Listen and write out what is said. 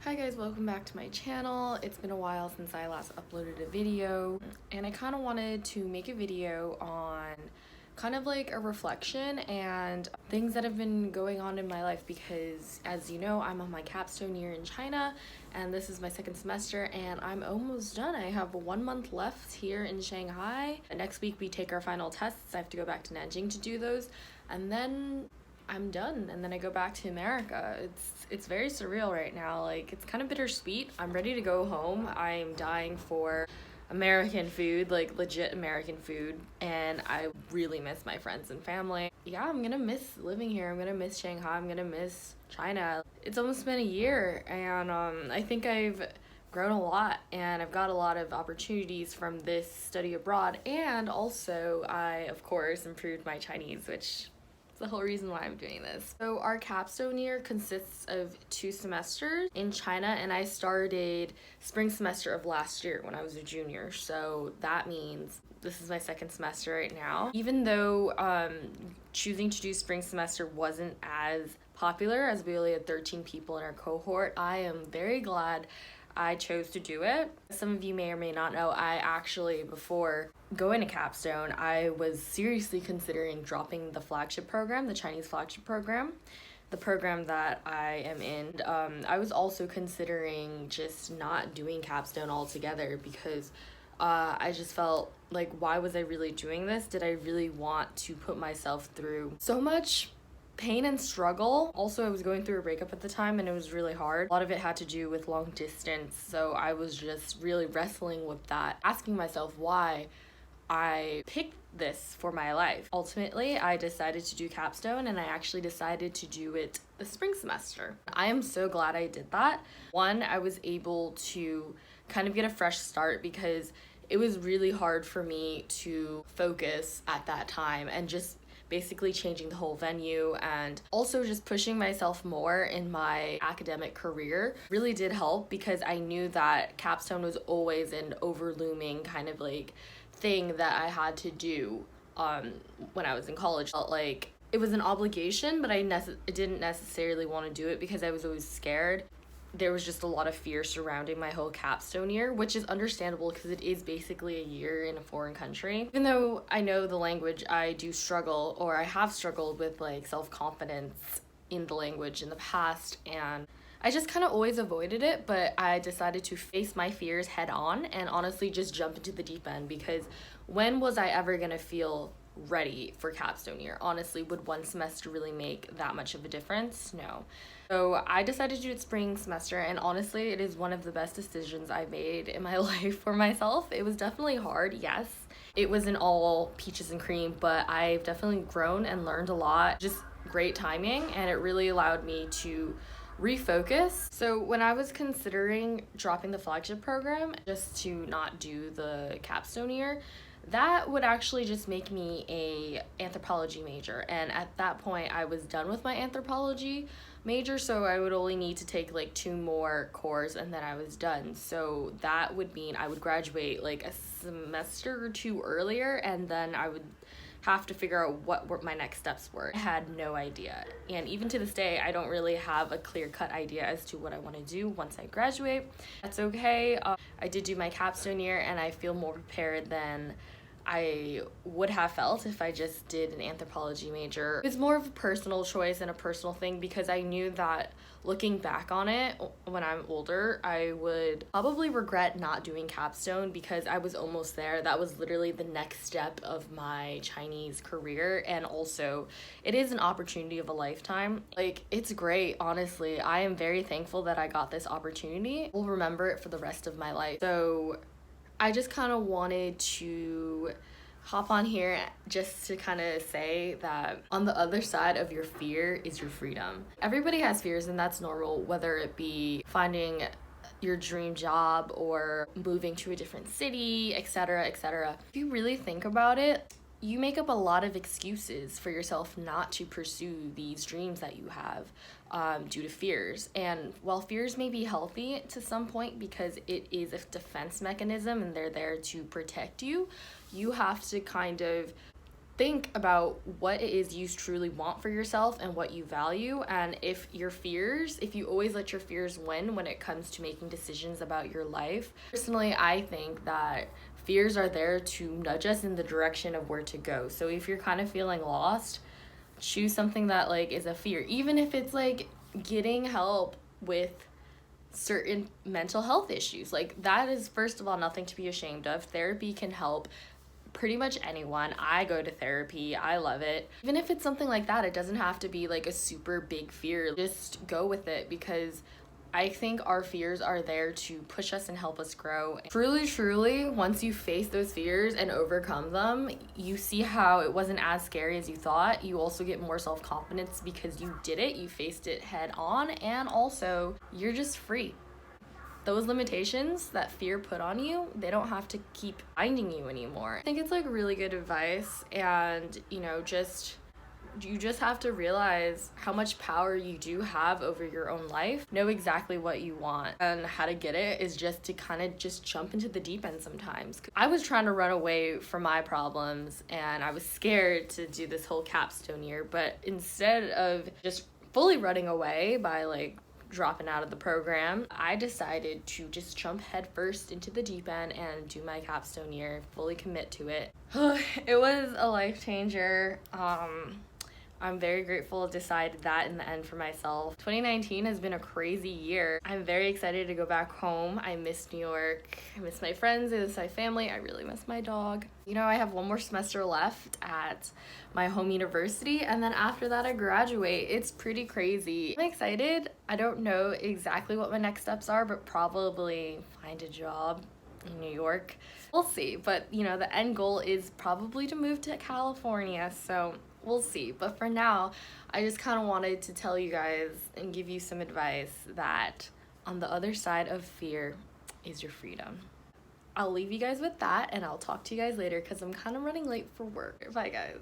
Hi guys, welcome back to my channel. It's been a while since I last uploaded a video, and I kind of wanted to make a video on kind of like a reflection and things that have been going on in my life because, as you know, I'm on my capstone year in China and this is my second semester and I'm almost done. I have 1 month left here in Shanghai. Next week we take our final tests. I have to go back to Nanjing to do those, and then I'm done, and then I go back to America. It's very surreal right now. Like, it's kind of bittersweet. I'm ready to go home. I'm dying for American food, like legit American food, and I really miss my friends and family. Yeah, I'm gonna miss living here. I'm gonna miss Shanghai. I'm gonna miss China. It's almost been a year, and I think I've grown a lot, and I've got a lot of opportunities from this study abroad, and also I, of course, improved my Chinese, which the whole reason why I'm doing this. So our capstone year consists of 2 semesters in China, and I started spring semester of last year when I was a junior. So that means this is my second semester right now. Even though choosing to do spring semester wasn't as popular, as we only had 13 people in our cohort, I am very glad I chose to do it. Some of you may or may not know, I actually, before going to capstone, I was seriously considering dropping the flagship program, the Chinese flagship program, the program that I am in. I was also considering just not doing capstone altogether because I just felt like, why was I really doing this? Did I really want to put myself through so much pain and struggle? Also, I was going through a breakup at the time and it was really hard. A lot of it had to do with long distance, so I was just really wrestling with that, asking myself why I picked this for my life. Ultimately, I decided to do capstone, and I actually decided to do it the spring semester. I am so glad I did that. One, I was able to kind of get a fresh start because it was really hard for me to focus at that time, and just basically changing the whole venue and also just pushing myself more in my academic career really did help, because I knew that capstone was always an overlooming kind of like thing that I had to do when I was in college. Felt like it was an obligation, but I didn't necessarily want to do it because I was always scared. There was just a lot of fear surrounding my whole capstone year, which is understandable because it is basically a year in a foreign country. Even though I know the language, I do struggle, or I have struggled with like self-confidence in the language in the past, and I just kind of always avoided it, but I decided to face my fears head on and honestly just jump into the deep end, because when was I ever gonna feel ready for capstone year? Honestly, would 1 semester really make that much of a difference? No. So I decided to do it spring semester, and honestly, it is one of the best decisions I made in my life for myself. It was definitely hard, yes. It wasn't all peaches and cream, but I've definitely grown and learned a lot. Just great timing, and it really allowed me to refocus. So when I was considering dropping the flagship program just to not do the capstone year, that would actually just make me a anthropology major, and at that point I was done with my anthropology major, so I would only need to take like 2 more cores and then I was done. So that would mean I would graduate like a semester or 2 earlier, and then I would have to figure out what my next steps were. I had no idea, and even to this day I don't really have a clear-cut idea as to what I want to do once I graduate. That's okay. I did do my capstone year and I feel more prepared than I would have felt if I just did an anthropology major. It was more of a personal choice and a personal thing, because I knew that looking back on it when I'm older, I would probably regret not doing capstone because I was almost there. That was literally the next step of my Chinese career, and also it is an opportunity of a lifetime. Like, it's great, honestly. I am very thankful that I got this opportunity. I'll remember it for the rest of my life. So I just kind of wanted to hop on here just to kind of say that on the other side of your fear is your freedom. Everybody has fears, and that's normal, whether it be finding your dream job or moving to a different city, etc., etc. If you really think about it, you make up a lot of excuses for yourself not to pursue these dreams that you have due to fears. And while fears may be healthy to some point because it is a defense mechanism and they're there to protect you, you have to kind of think about what it is you truly want for yourself and what you value. And if you always let your fears win when it comes to making decisions about your life, personally, I think that fears are there to nudge us in the direction of where to go. So if you're kind of feeling lost, choose something that like is a fear, even if it's like getting help with certain mental health issues. Like, that is, first of all, nothing to be ashamed of. Therapy can help pretty much anyone. I go to therapy. I love it. Even if it's something like that, it doesn't have to be like a super big fear. Just go with it, because I think our fears are there to push us and help us grow. Truly, once you face those fears and overcome them, you see how it wasn't as scary as you thought. You also get more self-confidence because you did it, you faced it head on, and also you're just free. Those limitations that fear put on you, they don't have to keep binding you anymore. I think it's like really good advice, and you just have to realize how much power you do have over your own life. Know exactly what you want, and how to get it is just to kind of just jump into the deep end sometimes. I was trying to run away from my problems, and I was scared to do this whole capstone year, but instead of just fully running away by like dropping out of the program, I decided to just jump headfirst into the deep end and do my capstone year, fully commit to it. It was a life changer. I'm very grateful to decide that in the end for myself. 2019 has been a crazy year. I'm very excited to go back home. I miss New York. I miss my friends. I miss my family. I really miss my dog. I have one more semester left at my home university, and then after that I graduate. It's pretty crazy. I'm excited. I don't know exactly what my next steps are, but probably find a job in New York. We'll see, but the end goal is probably to move to California, so we'll see. But for now, I just kind of wanted to tell you guys and give you some advice that on the other side of fear is your freedom. I'll leave you guys with that, and I'll talk to you guys later because I'm kind of running late for work. Bye, guys.